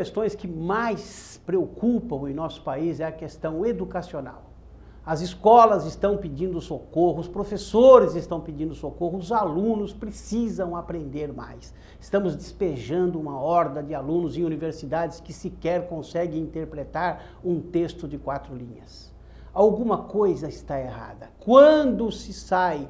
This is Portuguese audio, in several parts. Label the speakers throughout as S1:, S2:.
S1: questões que mais preocupam em nosso país é a questão educacional. As escolas estão pedindo socorro, os professores estão pedindo socorro, os alunos precisam aprender mais. Estamos despejando uma horda de alunos em universidades que sequer conseguem interpretar um texto de 4 linhas. Alguma coisa está errada. Quando sai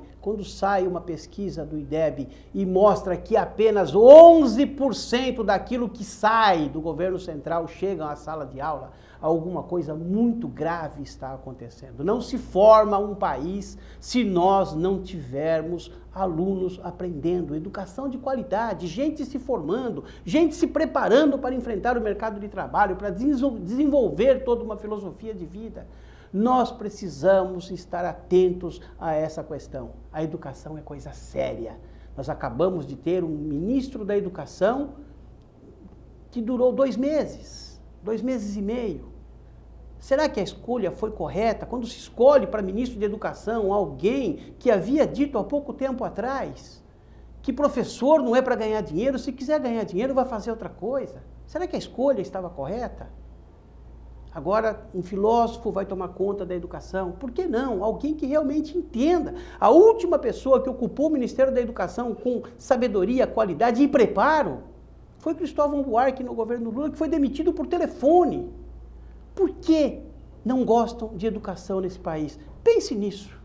S1: uma pesquisa do IDEB e mostra que apenas 11% daquilo que sai do governo central chega à sala de aula, alguma coisa muito grave está acontecendo. Não se forma um país se nós não tivermos alunos aprendendo, educação de qualidade, gente se formando, gente se preparando para enfrentar o mercado de trabalho, para desenvolver toda uma filosofia de vida. Nós precisamos estar atentos a essa questão. A educação é coisa séria. Nós acabamos de ter um ministro da educação que durou 2 meses, 2 meses e meio. Será que a escolha foi correta? Quando se escolhe para ministro de educação alguém que havia dito há pouco tempo atrás que professor não é para ganhar dinheiro, se quiser ganhar dinheiro vai fazer outra coisa. Será que a escolha estava correta? Agora, um filósofo vai tomar conta da educação. Por que não? Alguém que realmente entenda. A última pessoa que ocupou o Ministério da Educação com sabedoria, qualidade e preparo foi Cristóvão Buarque no governo Lula, que foi demitido por telefone. Por que não gostam de educação nesse país? Pense nisso.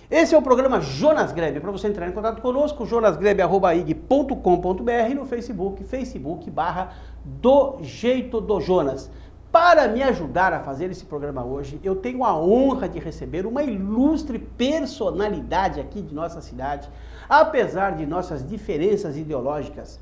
S1: Esse é o programa Jonas Grebe. Para você entrar em contato conosco, jonasgrebe@ig.com.br, no Facebook, Facebook/Do Jeito do Jonas. Para me ajudar a fazer esse programa hoje, eu tenho a honra de receber uma ilustre personalidade aqui de nossa cidade. Apesar de nossas diferenças ideológicas,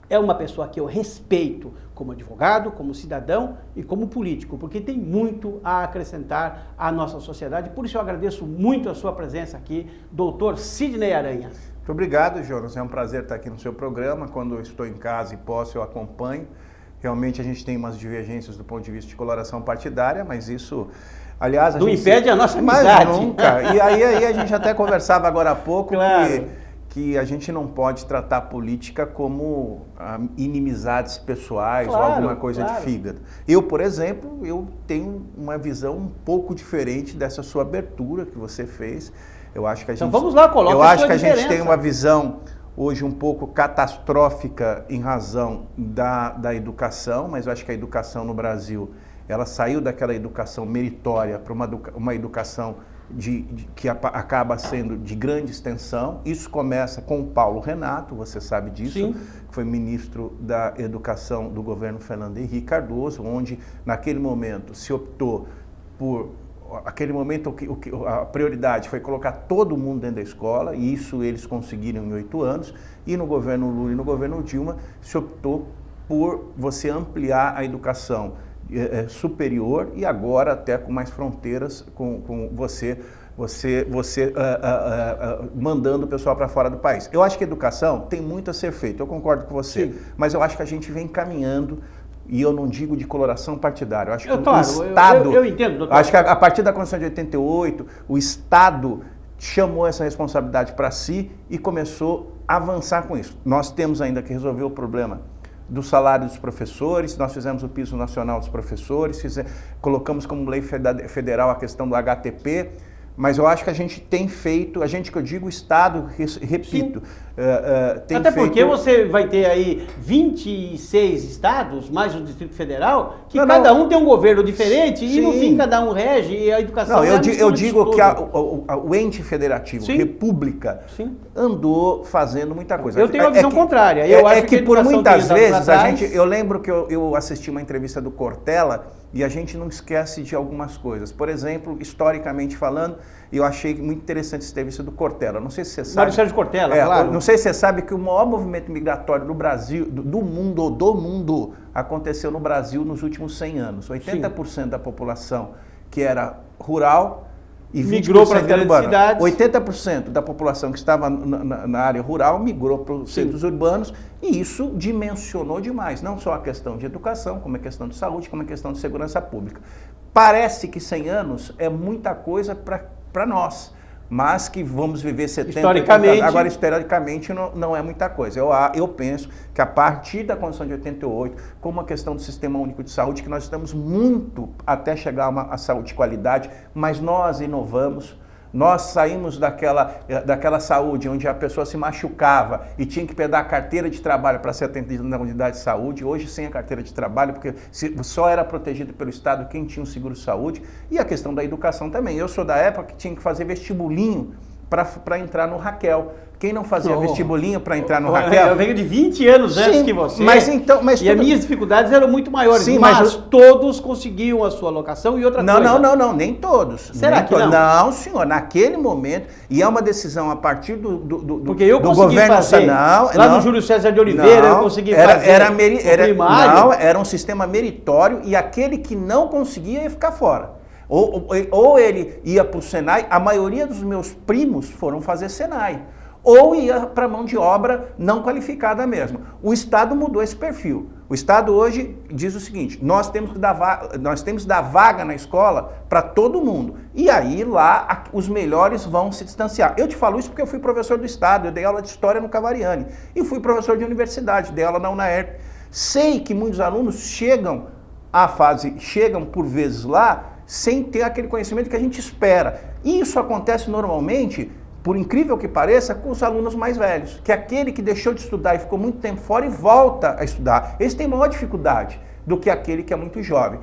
S1: é uma pessoa que eu respeito como advogado, como cidadão e como político, porque tem muito a acrescentar à nossa sociedade. Por isso eu agradeço muito a sua presença aqui, doutor Sidney Aranha.
S2: Muito obrigado, Jonas. É um prazer estar aqui no seu programa. Quando eu estou em casa e posso, eu acompanho. Realmente a gente tem umas divergências do ponto de vista de coloração partidária, mas isso, aliás...
S1: Não impede a nossa amizade.
S2: Mas nunca. E aí a gente até conversava agora há pouco, claro, que a gente não pode tratar a política como inimizades pessoais, claro, ou alguma coisa, claro, de fígado. Eu, por exemplo, eu tenho uma visão um pouco diferente dessa sua abertura que você fez. Eu acho que a gente,
S1: então vamos lá, coloca
S2: eu
S1: a
S2: acho
S1: sua
S2: que a
S1: diferença.
S2: gente tem uma visão hoje um pouco catastrófica em razão da educação, mas eu acho que a educação no Brasil, ela saiu daquela educação meritória para uma educação que acaba sendo de grande extensão. Isso começa com o Paulo Renato, você sabe disso, sim, que foi ministro da Educação do governo Fernando Henrique Cardoso, onde naquele momento se optou por... Aquele momento a prioridade foi colocar todo mundo dentro da escola, e isso eles conseguiram em 8 anos, e no governo Lula e no governo Dilma se optou por você ampliar a educação superior, e agora até com mais fronteiras, com você mandando o pessoal para fora do país. Eu acho que a educação tem muito a ser feito, eu concordo com você, sim, mas eu acho que a gente vem caminhando. E eu não digo de coloração partidária, eu acho que
S1: claro,
S2: o Estado...
S1: Eu entendo, doutor.
S2: Acho que a partir da Constituição de 88, o Estado chamou essa responsabilidade para si e começou a avançar com isso. Nós temos ainda que resolver o problema do salário dos professores, nós fizemos o piso nacional dos professores, colocamos como lei federal a questão do HTP, mas eu acho que a gente tem feito, a gente que eu digo, o Estado, repito, tem
S1: até
S2: feito...
S1: porque você vai ter aí 26 estados, mais o Distrito Federal, que cada um tem um governo diferente, sim, e no fim cada um rege e a educação...
S2: Não, eu digo que o ente federativo, sim, República, sim, andou fazendo muita coisa.
S1: Eu tenho uma visão contrária. Eu acho
S2: que por muitas vezes, eu lembro que eu assisti uma entrevista do Cortella, e a gente não esquece de algumas coisas. Por exemplo, historicamente falando, eu achei muito interessante essa entrevista do Cortella. Não sei se você sabe...
S1: Mário Sérgio Cortella, claro.
S2: Não sei se você sabe que o maior movimento migratório do Brasil, do mundo, aconteceu no Brasil nos últimos 100 anos. 80% sim, da população que era rural e 20%
S1: migrou para as grandes cidades.
S2: 80% da população que estava na área rural migrou para os centros urbanos, e isso dimensionou demais, não só a questão de educação, como a questão de saúde, como a questão de segurança pública. Parece que 100 anos é muita coisa para nós, mas que vamos viver 70,
S1: historicamente,
S2: 80, agora historicamente não é muita coisa. Eu penso que a partir da Constituição de 88, com uma questão do Sistema Único de Saúde, que nós estamos muito até chegar a saúde de qualidade, mas nós inovamos. Nós saímos daquela saúde onde a pessoa se machucava e tinha que pegar a carteira de trabalho para ser atendido na unidade de saúde, hoje sem a carteira de trabalho, porque só era protegido pelo Estado quem tinha um seguro-saúde, e a questão da educação também. Eu sou da época que tinha que fazer vestibulinho para entrar no Raquel. Quem não fazia vestibulinho para entrar no Raquel...
S1: Eu venho de 20 anos antes que você,
S2: e
S1: as minhas dificuldades eram muito maiores,
S2: sim,
S1: mas todos conseguiam a sua alocação e outra coisa...
S2: Não, nem todos.
S1: Será que não?
S2: Não, senhor, naquele momento, e é uma decisão a partir do
S1: Porque eu
S2: do
S1: consegui
S2: governo
S1: fazer, lá no Júlio César de Oliveira, eu consegui fazer o primário.
S2: Não, era um sistema meritório e aquele que não conseguia ia ficar fora. Ou ele ia para o Senai, a maioria dos meus primos foram fazer Senai. Ou ia para mão de obra não qualificada mesmo. O Estado mudou esse perfil. O Estado hoje diz o seguinte, nós temos que dar vaga na escola para todo mundo. E aí lá os melhores vão se distanciar. Eu te falo isso porque eu fui professor do Estado, eu dei aula de História no Cavariani. E fui professor de universidade, dei aula na UNAERP. Sei que muitos alunos chegam por vezes lá, sem ter aquele conhecimento que a gente espera. E isso acontece normalmente, por incrível que pareça, com os alunos mais velhos, que é aquele que deixou de estudar e ficou muito tempo fora e volta a estudar. Eles têm maior dificuldade do que aquele que é muito jovem.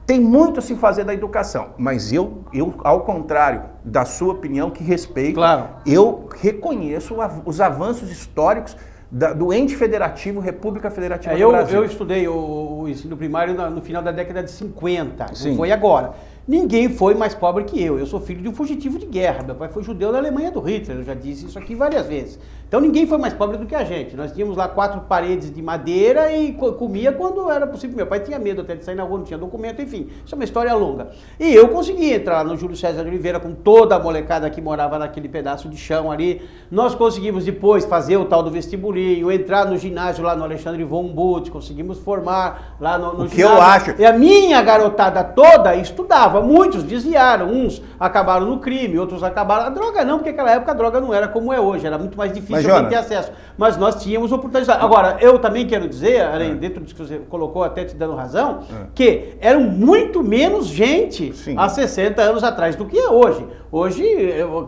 S2: Tem muito a se fazer da educação, mas eu ao contrário da sua opinião, que respeito, claro, eu reconheço os avanços históricos do ente federativo, República Federativa do Brasil.
S1: Eu estudei o ensino primário no final da década de 50, sim, não foi agora. Ninguém foi mais pobre que eu sou filho de um fugitivo de guerra, meu pai foi judeu da Alemanha do Hitler, eu já disse isso aqui várias vezes. Então ninguém foi mais pobre do que a gente, nós tínhamos lá 4 paredes de madeira e comia quando era possível, meu pai tinha medo até de sair na rua, não tinha documento, enfim, isso é uma história longa. E eu consegui entrar no Júlio César de Oliveira com toda a molecada que morava naquele pedaço de chão ali, nós conseguimos depois fazer o tal do vestibulinho, entrar no ginásio lá no Alexandre von Humboldt, conseguimos formar lá no ginásio.
S2: Que eu acho...
S1: E a minha garotada toda estudava, muitos desviaram, uns acabaram no crime, outros acabaram... A droga não, porque naquela época a droga não era como é hoje, era muito mais difícil ter acesso. Mas nós tínhamos oportunidade. Agora, eu também quero dizer, além dentro disso que você colocou, até te dando razão, que eram muito menos gente há 60 anos atrás do que é hoje. Hoje,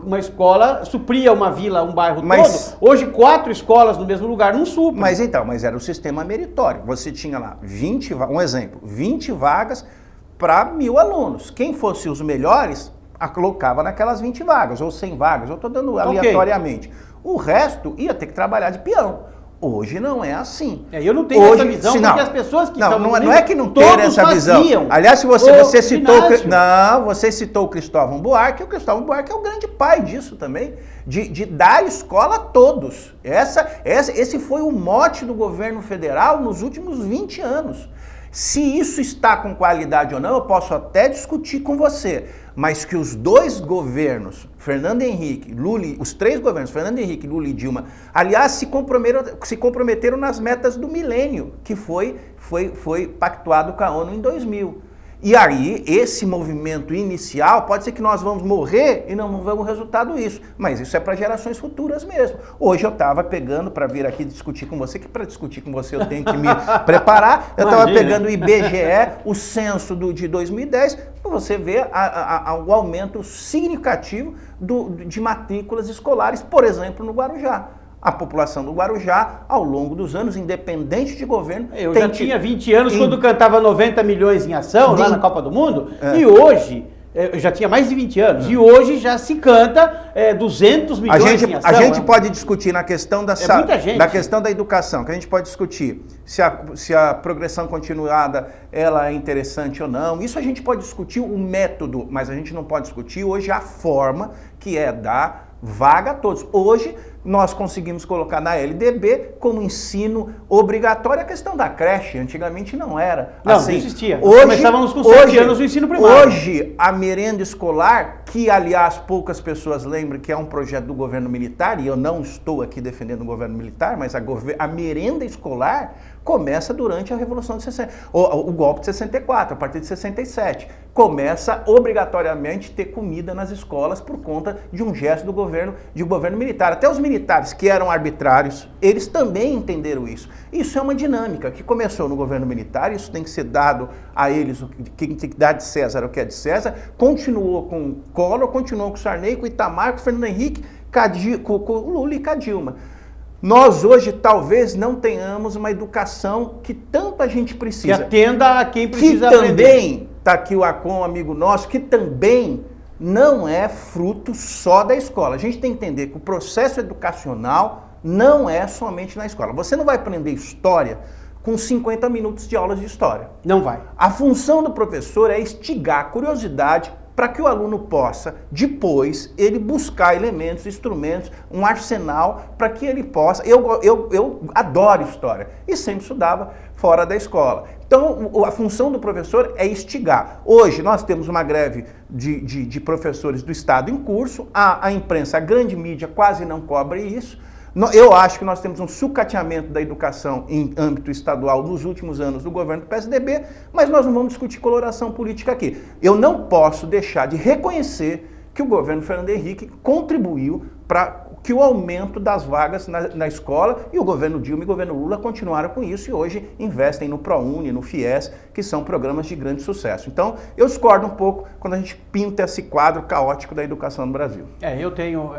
S1: uma escola supria uma vila, um bairro todo. Hoje, 4 escolas no mesmo lugar não suprem.
S2: Mas era o sistema meritório. Você tinha lá 20 vagas para 1000 alunos. Quem fosse os melhores, colocava naquelas 20 vagas, ou 100 vagas, eu estou dando aleatoriamente. O resto ia ter que trabalhar de peão. Hoje não é assim.
S1: Eu não tenho essa visão, porque as pessoas que estão
S2: não é que não tem essa visão. Aliás, se você citou o Cristóvão Buarque, o Cristóvão Buarque é o grande pai disso também, de dar escola a todos. Esse foi o mote do governo federal nos últimos 20 anos. Se isso está com qualidade ou não, eu posso até discutir com você, mas que os 2 governos, Fernando Henrique, Lula, os 3 governos, Fernando Henrique, Lula e Dilma, aliás, se comprometeram nas metas do milênio, que foi pactuado com a ONU em 2000. E aí, esse movimento inicial, pode ser que nós vamos morrer e não vamos resultado disso, mas isso é para gerações futuras mesmo. Hoje eu estava pegando para vir aqui discutir com você, que para discutir com você eu tenho que me preparar, eu estava pegando o IBGE, o censo de 2010, para você ver o aumento significativo de matrículas escolares, por exemplo, no Guarujá. A população do Guarujá, ao longo dos anos, independente de governo...
S1: Eu já tinha 20 anos quando cantava 90 milhões em ação, lá na Copa do Mundo, e hoje... Eu já tinha mais de 20 anos, e hoje já se canta 200 milhões em ação.
S2: A gente pode discutir na questão da questão da educação, que a gente pode discutir se a progressão continuada ela é interessante ou não. Isso a gente pode discutir o método, mas a gente não pode discutir hoje a forma, que é dar vaga a todos. Hoje, nós conseguimos colocar na LDB como ensino obrigatório a questão da creche. Antigamente não era.
S1: Não,
S2: assim,
S1: não existia.
S2: Hoje,
S1: começávamos com 7 anos no ensino primário.
S2: Hoje, a merenda escolar, que aliás poucas pessoas lembram que é um projeto do governo militar, e eu não estou aqui defendendo o governo militar, mas a merenda escolar começa durante a Revolução de 60, o golpe de 64, a partir de 67. Começa obrigatoriamente ter comida nas escolas por conta de um gesto do governo militar. Até os militares que eram arbitrários, eles também entenderam isso. Isso é uma dinâmica que começou no governo militar, isso tem que ser dado a eles, quem tem que dar de César o que é de César, continuou com o Collor, continuou com o Sarney, com o Itamar, com o Fernando Henrique, com o Lula e com a Dilma. Nós hoje talvez não tenhamos uma educação que tanta gente precisa.
S1: Que atenda a quem precisa
S2: que
S1: aprender.
S2: Também, está aqui o Acon, amigo nosso, que também não é fruto só da escola. A gente tem que entender que o processo educacional não é somente na escola. Você não vai aprender história com 50 minutos de aulas de história.
S1: Não vai.
S2: A função do professor é instigar a curiosidade para que o aluno possa, depois, ele buscar elementos, instrumentos, um arsenal, para que ele possa... Eu adoro história e sempre estudava fora da escola. Então, a função do professor é instigar. Hoje, nós temos uma greve de professores do Estado em curso, a imprensa, a grande mídia quase não cobre isso. Eu acho que nós temos um sucateamento da educação em âmbito estadual nos últimos anos do governo do PSDB, mas nós não vamos discutir coloração política aqui. Eu não posso deixar de reconhecer que o governo Fernando Henrique contribuiu para que o aumento das vagas na escola, e o governo Dilma e o governo Lula continuaram com isso e hoje investem no ProUni, no FIES, que são programas de grande sucesso. Então, eu discordo um pouco quando a gente pinta esse quadro caótico da educação no Brasil.
S1: Eu tenho...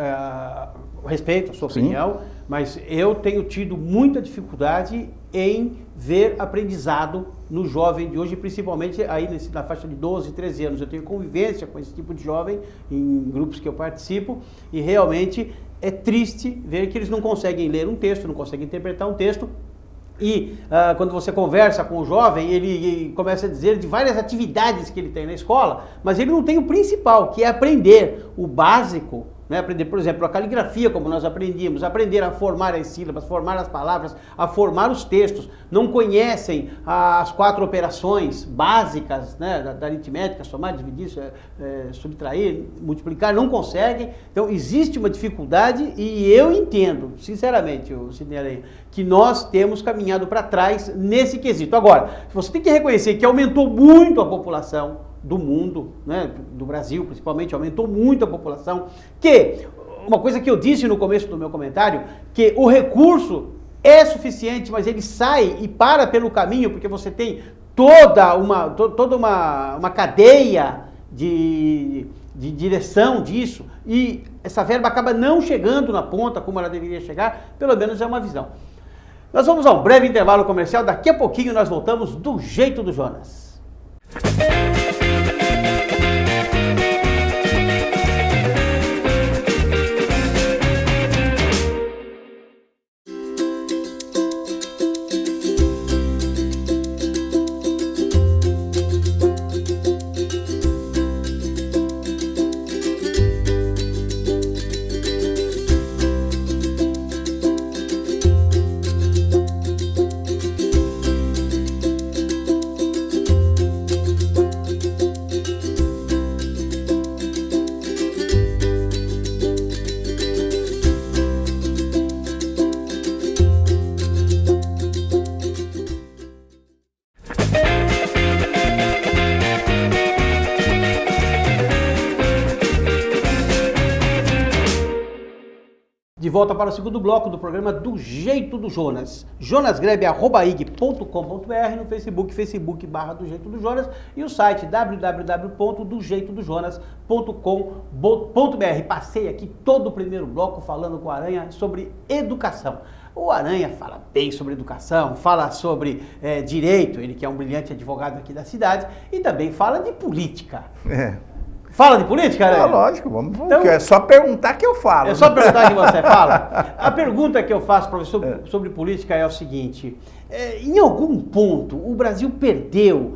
S1: respeito a sua opinião, mas eu tenho tido muita dificuldade em ver aprendizado no jovem de hoje, principalmente aí na faixa de 12, 13 anos. Eu tenho convivência com esse tipo de jovem em grupos que eu participo e realmente é triste ver que eles não conseguem ler um texto, não conseguem interpretar um texto. E quando você conversa com o jovem, ele começa a dizer de várias atividades que ele tem na escola, mas ele não tem o principal, que é aprender o básico, né? Aprender, por exemplo, a caligrafia, como nós aprendíamos, aprender a formar as sílabas, formar as palavras, a formar os textos. Não conhecem as 4 operações básicas, né, da aritmética, somar, dividir, subtrair, multiplicar, não conseguem. Então, existe uma dificuldade e eu entendo, sinceramente, Sidney, que nós temos caminhado para trás nesse quesito. Agora, você tem que reconhecer que aumentou muito a população do mundo, né, do Brasil principalmente, aumentou muito a população, que, uma coisa que eu disse no começo do meu comentário, que o recurso é suficiente, mas ele sai e para pelo caminho, porque você tem toda uma cadeia de direção disso, e essa verba acaba não chegando na ponta como ela deveria chegar, pelo menos é uma visão. Nós vamos a um breve intervalo comercial, daqui a pouquinho nós voltamos do jeito do Jonas. De volta para o segundo bloco do programa Do Jeito do Jonas. jonasgrebe@ig.com.br, no Facebook, Facebook.com/Do Jeito do Jonas, e o site www.dojeitodojonas.com.br. Passei aqui todo o primeiro bloco falando com o Aranha sobre educação. O Aranha fala bem sobre educação, fala sobre direito, ele que é um brilhante advogado aqui da cidade, e também fala de política. Fala de política, né?
S2: Lógico, vamos. Então, é só perguntar que eu falo.
S1: É só perguntar que você fala. A pergunta que eu faço, professor, sobre política é o seguinte: em algum ponto o Brasil perdeu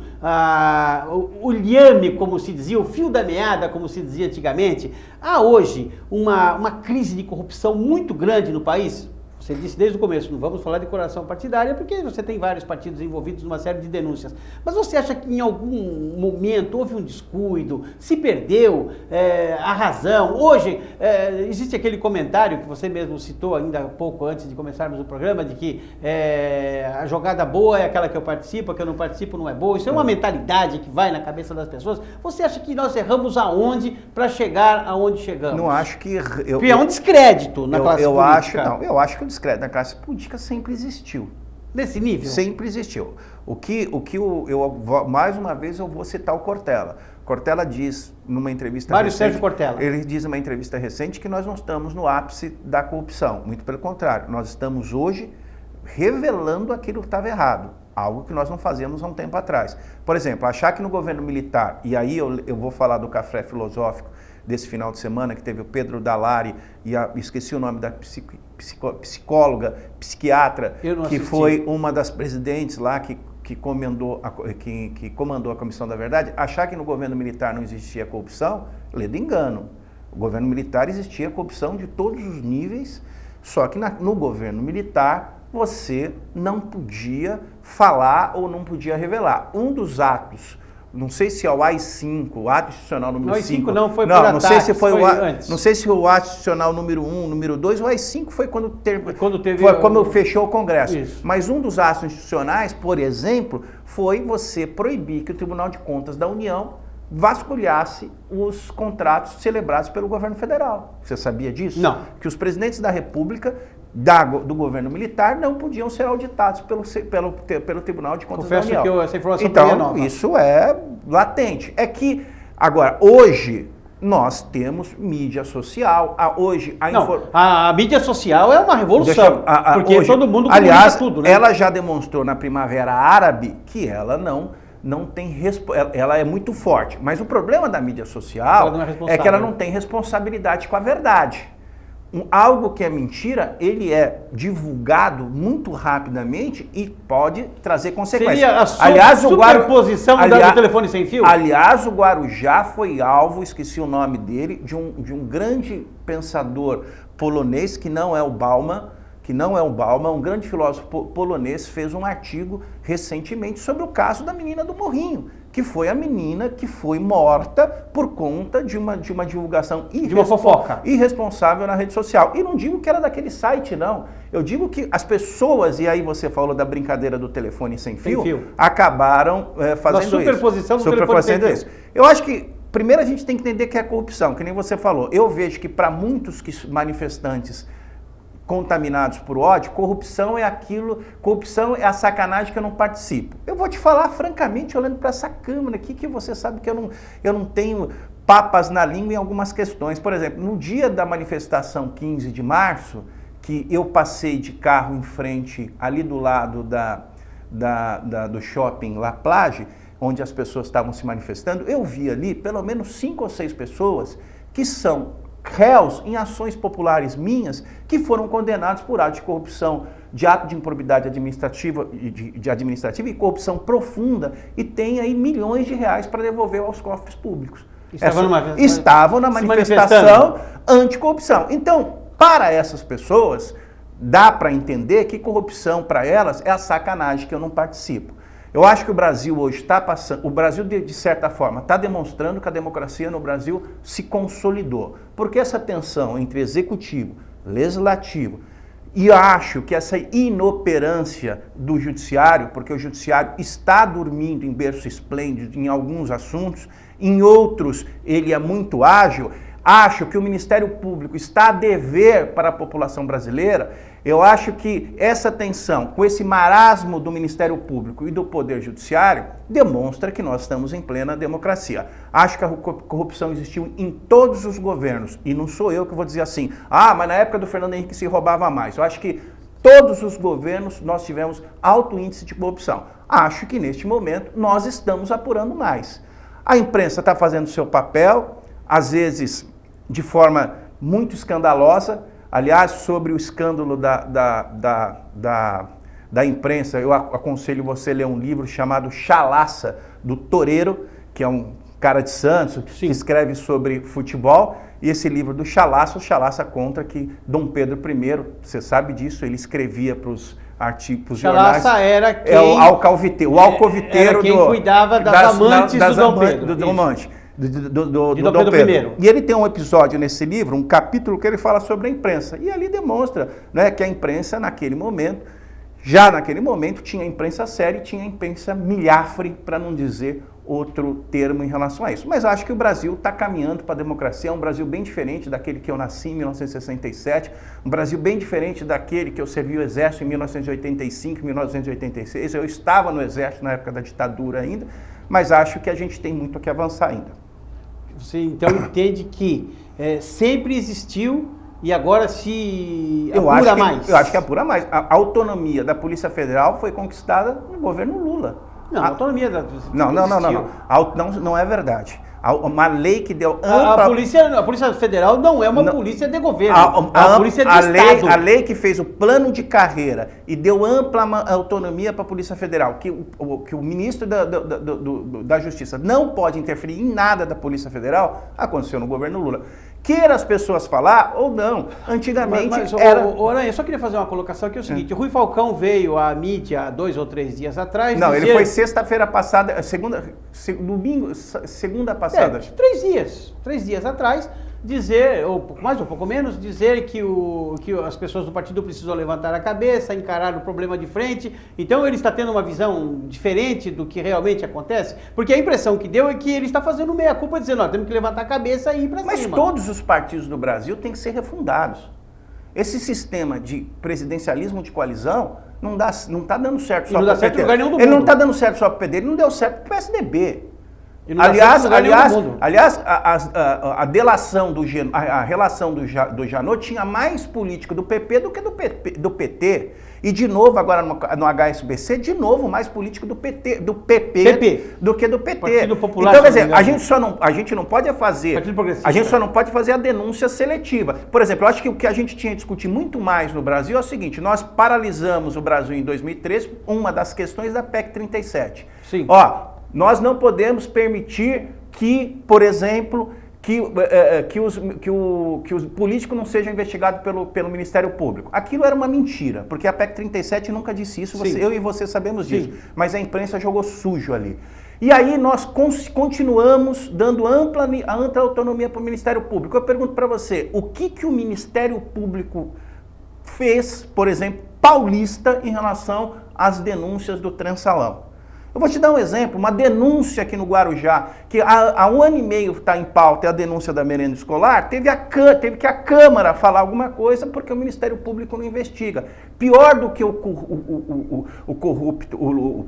S1: o liame, como se dizia, o fio da meada, como se dizia antigamente? Há hoje uma crise de corrupção muito grande no país? Você disse desde o começo, não vamos falar de coligação partidária, porque você tem vários partidos envolvidos numa série de denúncias. Mas você acha que em algum momento houve um descuido, se perdeu a razão? Hoje, existe aquele comentário que você mesmo citou ainda há pouco antes de começarmos o programa, de que a jogada boa é aquela que eu participo, a que eu não participo não é boa. Isso é uma mentalidade que vai na cabeça das pessoas. Você acha que nós erramos aonde para chegar aonde chegamos?
S2: Não acho que...
S1: Porque é um descrédito na classe política.
S2: Eu acho que o descrédito da classe política sempre existiu.
S1: Nesse nível?
S2: Sempre existiu. Mais uma vez eu vou citar o Cortella. Cortella diz numa entrevista
S1: Mário
S2: recente...
S1: Sérgio Cortella.
S2: Ele diz numa entrevista recente que nós não estamos no ápice da corrupção. Muito pelo contrário, nós estamos hoje revelando aquilo que estava errado. Algo que nós não fazíamos há um tempo atrás. Por exemplo, achar que no governo militar, e aí eu vou falar do café filosófico desse final de semana, que teve o Pedro Dallari, esqueci o nome da psicóloga, psiquiatra, que foi uma das presidentes lá que comandou a Comissão da Verdade. Achar que no governo militar não existia corrupção, lê do engano. O governo militar existia corrupção de todos os níveis, só que no governo militar você não podia falar ou não podia revelar. Um dos atos, não sei se é o AI-5, o ato institucional número 5.
S1: Não, foi por ataque,
S2: não sei se foi
S1: antes.
S2: Não sei se o ato institucional número 1, número 2, o AI-5 foi quando fechou o Congresso.
S1: Isso.
S2: Mas um dos atos institucionais, por exemplo, foi você proibir que o Tribunal de Contas da União vasculhasse os contratos celebrados pelo governo federal. Você sabia disso?
S1: Não.
S2: Que os presidentes da República do governo militar não podiam ser auditados pelo Tribunal de Contas da União.
S1: Confesso que essa informação
S2: então,
S1: é nova.
S2: Isso é latente. É que, agora, hoje nós temos mídia social.
S1: A mídia social é uma revolução, porque hoje, todo mundo
S2: aliás,
S1: tudo, né?
S2: Ela já demonstrou na Primavera Árabe que ela ela é muito forte. Mas o problema da mídia social é que ela não tem responsabilidade com a verdade. Algo que é mentira, ele é divulgado muito rapidamente e pode trazer consequências.
S1: Seria a superposição do telefone sem fio?
S2: Aliás, o Guarujá foi alvo, esqueci o nome dele, de um grande pensador polonês, que não é o Bauman, um grande filósofo polonês, fez um artigo recentemente sobre o caso da menina do Morrinho, que foi a menina que foi morta por conta de uma divulgação irresponsável na rede social. E não digo que era daquele site, não. Eu digo que as pessoas, e aí você falou da brincadeira do telefone sem fio. Acabaram fazendo isso.
S1: Superposição do telefone sem fio.
S2: Eu acho que primeiro a gente tem que entender que é corrupção, que nem você falou. Eu vejo que para muitos manifestantes contaminados por ódio, corrupção é a sacanagem que eu não participo. Eu vou te falar francamente, olhando para essa câmera aqui, que você sabe que eu não tenho papas na língua em algumas questões. Por exemplo, no dia da manifestação 15 de março, que eu passei de carro em frente, ali do lado do shopping La Plage, onde as pessoas estavam se manifestando, eu vi ali pelo menos 5 ou 6 pessoas que são réus em ações populares minhas que foram condenados por ato de corrupção, de ato de improbidade administrativa, administrativa e corrupção profunda, e tem aí milhões de reais para devolver aos cofres públicos. Estavam na manifestação anticorrupção. Então, para essas pessoas, dá para entender que corrupção para elas é a sacanagem que eu não participo. Eu acho que o Brasil hoje está passando, de certa forma, está demonstrando que a democracia no Brasil se consolidou. Porque essa tensão entre executivo, legislativo, e acho que essa inoperância do judiciário, porque o judiciário está dormindo em berço esplêndido em alguns assuntos, em outros ele é muito ágil. Acho que o Ministério Público está a dever para a população brasileira. Eu acho que essa tensão, com esse marasmo do Ministério Público e do Poder Judiciário, demonstra que nós estamos em plena democracia. Acho que a corrupção existiu em todos os governos, e não sou eu que vou dizer assim, mas na época do Fernando Henrique se roubava mais. Eu acho que todos os governos nós tivemos alto índice de corrupção. Acho que neste momento nós estamos apurando mais. A imprensa está fazendo o seu papel, às vezes de forma muito escandalosa. Aliás, sobre o escândalo da imprensa, eu aconselho você a ler um livro chamado Chalaça, do Toreiro, que é um cara de Santos, que escreve sobre futebol. E esse livro do Chalaça, o Chalaça conta que Dom Pedro I, você sabe disso, ele escrevia para os artigos, jornais.
S1: Chalaça era quem...
S2: É o alcoviteiro
S1: era quem cuidava das amantes do Dom Pedro.
S2: Do Dom Pedro I. E ele tem um episódio nesse livro, um capítulo que ele fala sobre a imprensa. E ali demonstra, né, que a imprensa, naquele momento, tinha a imprensa séria e tinha a imprensa milhafre, para não dizer outro termo em relação a isso. Mas eu acho que o Brasil está caminhando para a democracia, é um Brasil bem diferente daquele que eu nasci em 1967, um Brasil bem diferente daquele que eu servi o Exército em 1985, 1986. Eu estava no Exército na época da ditadura ainda, mas acho que a gente tem muito a que avançar ainda.
S1: Você então entende que sempre existiu e agora se apura mais?
S2: Eu acho que apura mais. A autonomia da Polícia Federal foi conquistada no governo Lula.
S1: Não, a autonomia da...
S2: Não é verdade. Uma lei que deu ampla...
S1: A Polícia Federal não é uma polícia de governo, a polícia de Estado.
S2: A lei que fez o plano de carreira e deu ampla autonomia para a Polícia Federal, que o ministro da Justiça não pode interferir em nada da Polícia Federal, aconteceu no governo Lula. Queira as pessoas falar ou não. Antigamente era...
S1: Aranha, eu só queria fazer uma colocação que é o seguinte, Rui Falcão veio à mídia há 2 ou 3 dias atrás...
S2: Não, ele foi sexta-feira passada, segunda passada.
S1: 3 dias atrás, dizer, ou pouco mais ou pouco menos, dizer que as pessoas do partido precisam levantar a cabeça, encarar o problema de frente. Então ele está tendo uma visão diferente do que realmente acontece, porque a impressão que deu é que ele está fazendo meia-culpa, dizendo, ó, temos que levantar a cabeça e ir para cima.
S2: Mas todos os partidos do Brasil têm que ser refundados. Esse sistema de presidencialismo de coalizão não está dando certo só para o PT. Ele não está dando certo só para o PT, ele não deu certo para o PSDB. Aliás, a delação a relação do Janot tinha mais político do PP do que do PT. E de novo, agora no HSBC, de novo, mais político do PP do que do PT.
S1: Partido Popular,
S2: então, quer dizer, a gente não pode fazer a denúncia seletiva. Por exemplo, eu acho que o que a gente tinha que discutir muito mais no Brasil é o seguinte: nós paralisamos o Brasil em 2013, uma das questões da PEC 37.
S1: Sim.
S2: Nós não podemos permitir que, por exemplo, que os políticos não sejam investigados pelo Ministério Público. Aquilo era uma mentira, porque a PEC 37 nunca disse isso, eu e você sabemos disso, mas a imprensa jogou sujo ali. E aí nós continuamos dando ampla autonomia para o Ministério Público. Eu pergunto para você, o que o Ministério Público fez, por exemplo, paulista, em relação às denúncias do Transalão? Eu vou te dar um exemplo, uma denúncia aqui no Guarujá, que há 1 ano e meio está em pauta, é a denúncia da merenda escolar, teve que a Câmara falar alguma coisa porque o Ministério Público não investiga. Pior do que o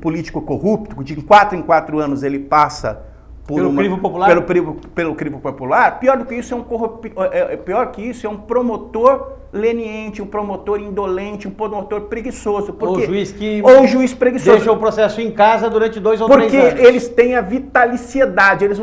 S2: político corrupto, de 4 em 4 anos ele passa pelo crivo popular, pior que isso é um promotor leniente, um promotor indolente, um promotor preguiçoso.
S1: Ou
S2: um juiz preguiçoso.
S1: Deixa o processo em casa durante 2 ou 3 anos.
S2: Porque eles têm a vitaliciedade, eles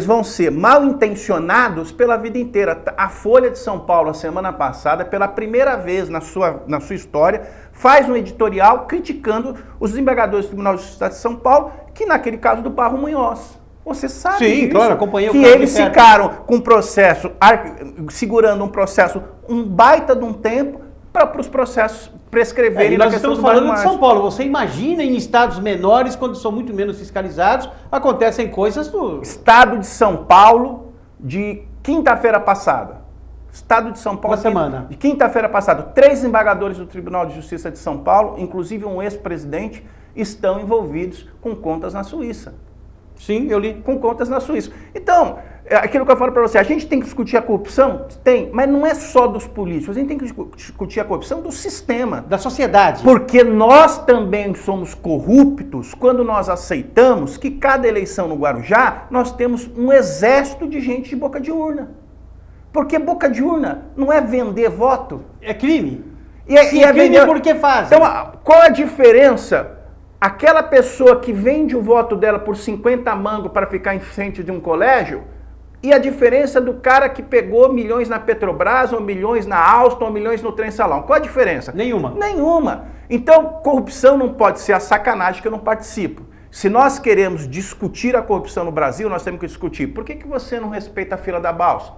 S2: vão ser mal intencionados pela vida inteira. A Folha de São Paulo, a semana passada, pela primeira vez na sua história, faz um editorial criticando os desembargadores do Tribunal de Justiça de São Paulo, que naquele caso do Barro Munhoz. Você sabe
S1: disso, claro, acompanhei
S2: que eles ficaram com um processo, segurando um processo, um baita de um tempo, para os processos prescreverem na questão do Barro Munhoz.
S1: Nós estamos falando de São Paulo. Você imagina em estados menores, quando são muito menos fiscalizados, acontecem coisas do...
S2: Estado de São Paulo, de quinta-feira passada. Estado de São Paulo, de quinta-feira passada, 3 desembargadores do Tribunal de Justiça de São Paulo, inclusive um ex-presidente, estão envolvidos com contas na Suíça.
S1: Sim, eu li.
S2: Com contas na Suíça. Então, aquilo que eu falo para você, a gente tem que discutir a corrupção? Tem, mas não é só dos políticos, a gente tem que discutir a corrupção do sistema.
S1: Da sociedade.
S2: Porque nós também somos corruptos quando nós aceitamos que cada eleição no Guarujá, nós temos um exército de gente de boca de urna. Porque boca de urna não é vender voto.
S1: É crime.
S2: Se é
S1: crime vender... porque faz.
S2: Então, qual a diferença? Aquela pessoa que vende o voto dela por 50 mangos para ficar em frente de um colégio e a diferença do cara que pegou milhões na Petrobras, ou milhões na Alstom, ou milhões no trem-salão? Qual a diferença?
S1: Nenhuma.
S2: Nenhuma. Então, corrupção não pode ser a sacanagem que eu não participo. Se nós queremos discutir a corrupção no Brasil, nós temos que discutir. Por que você não respeita a fila da balsa?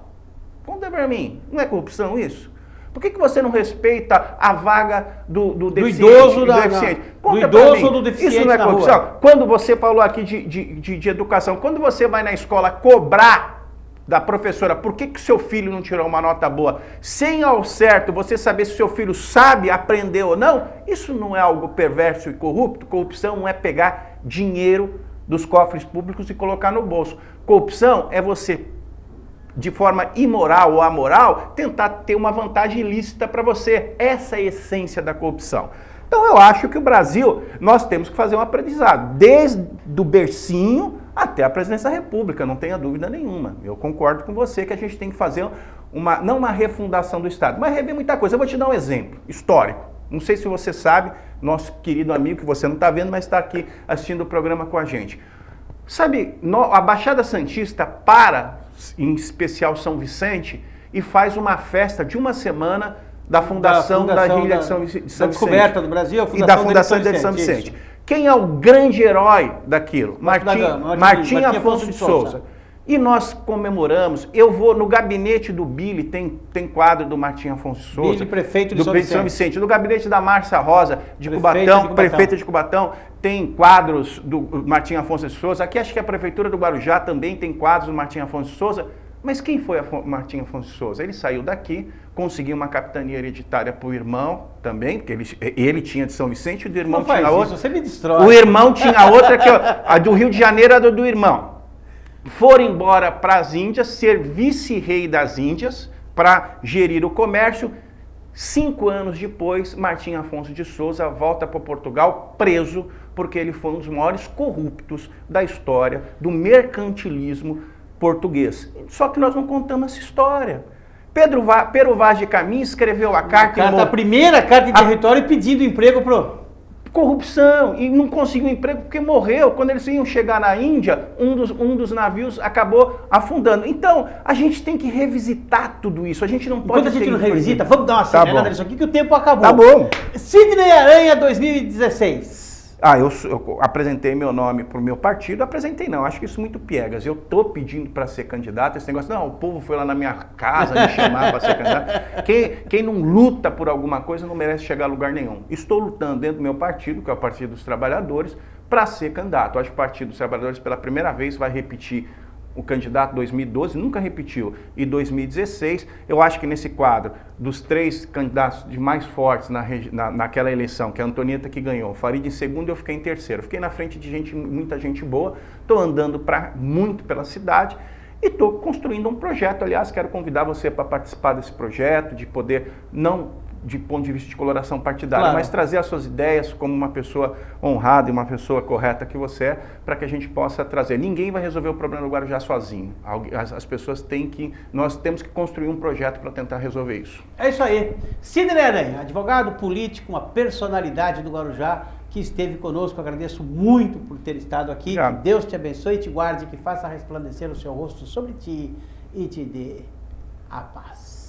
S2: Conta pra mim. Não é corrupção isso? Por que você não respeita a vaga do deficiente?
S1: Do idoso,
S2: do deficiente?
S1: Conta do idoso ou do deficiente.
S2: Isso não é corrupção? Quando você falou aqui de educação, quando você vai na escola cobrar da professora, por que seu filho não tirou uma nota boa, sem ao certo você saber se seu filho sabe aprender ou não, isso não é algo perverso e corrupto? Corrupção não é pegar dinheiro dos cofres públicos e colocar no bolso. Corrupção é você, de forma imoral ou amoral, tentar ter uma vantagem ilícita para você. Essa é a essência da corrupção. Então eu acho que o Brasil, nós temos que fazer um aprendizado, desde o bercinho até a presidência da República, não tenha dúvida nenhuma. Eu concordo com você que a gente tem que fazer não uma refundação do Estado, mas rever muita coisa. Eu vou te dar um exemplo histórico. Não sei se você sabe, nosso querido amigo, que você não está vendo, mas está aqui assistindo o programa com a gente. Sabe, a Baixada Santista para, em especial São Vicente, e faz uma festa de uma semana da fundação da Ilha de São Vicente. Da
S1: descoberta do Brasil, a
S2: fundação e da fundação de São Vicente. Isso. Quem é o grande herói daquilo? Martim Afonso de Souza. E nós comemoramos, eu vou no gabinete do Billy, tem quadro do Martim Afonso de Souza.
S1: Billy, prefeito de
S2: São Vicente. No gabinete da Márcia Rosa, de Cubatão, prefeita de Cubatão, tem quadros do Martim Afonso de Souza. Aqui acho que a Prefeitura do Guarujá também tem quadros do Martim Afonso de Souza. Mas quem foi Martim Afonso de Souza? Ele saiu daqui, conseguiu uma capitania hereditária para o irmão também, porque ele tinha de São Vicente e do irmão tinha outra.
S1: Você me destrói.
S2: O irmão tinha outra, que a do Rio de Janeiro era do irmão. Foram embora para as Índias, ser vice-rei das Índias, para gerir o comércio. 5 anos depois, Martim Afonso de Souza volta para Portugal preso, porque ele foi um dos maiores corruptos da história do mercantilismo português. Só que nós não contamos essa história. Pero Vaz de Caminha escreveu a carta...
S1: A primeira carta de território pedindo emprego pro...
S2: Corrupção, e não conseguiu emprego porque morreu. Quando eles iam chegar na Índia, um dos navios acabou afundando. Então, a gente tem que revisitar tudo isso. A gente não pode...
S1: Enquanto a gente não revisita, vamos dar uma acelerada nisso aqui, que o tempo acabou.
S2: Tá bom.
S1: Sidney Aranha 2016.
S2: Eu apresentei meu nome para o meu partido, apresentei não, acho que isso é muito piegas. Eu estou pedindo para ser candidato, esse negócio, não, o povo foi lá na minha casa me chamar para ser candidato. Quem não luta por alguma coisa não merece chegar a lugar nenhum. Estou lutando dentro do meu partido, que é o Partido dos Trabalhadores, para ser candidato. Acho que o Partido dos Trabalhadores pela primeira vez vai repetir o candidato 2012, nunca repetiu, e 2016, eu acho que nesse quadro, dos 3 candidatos de mais fortes naquela eleição, que é a Antonieta que ganhou, Farid em segundo, eu fiquei em terceiro. Fiquei na frente de muita gente boa, estou andando muito pela cidade e estou construindo um projeto. Aliás, quero convidar você para participar desse projeto, de poder, não de ponto de vista de coloração partidária, claro, mas trazer as suas ideias como uma pessoa honrada e uma pessoa correta que você é, para que a gente possa trazer. Ninguém vai resolver o problema do Guarujá sozinho. As pessoas nós temos que construir um projeto para tentar resolver isso.
S1: É isso aí. Sidney Aranha, advogado político, uma personalidade do Guarujá, que esteve conosco. Agradeço muito por ter estado aqui. Obrigado. Que Deus te abençoe e te guarde, que faça resplandecer o seu rosto sobre ti e te dê a paz.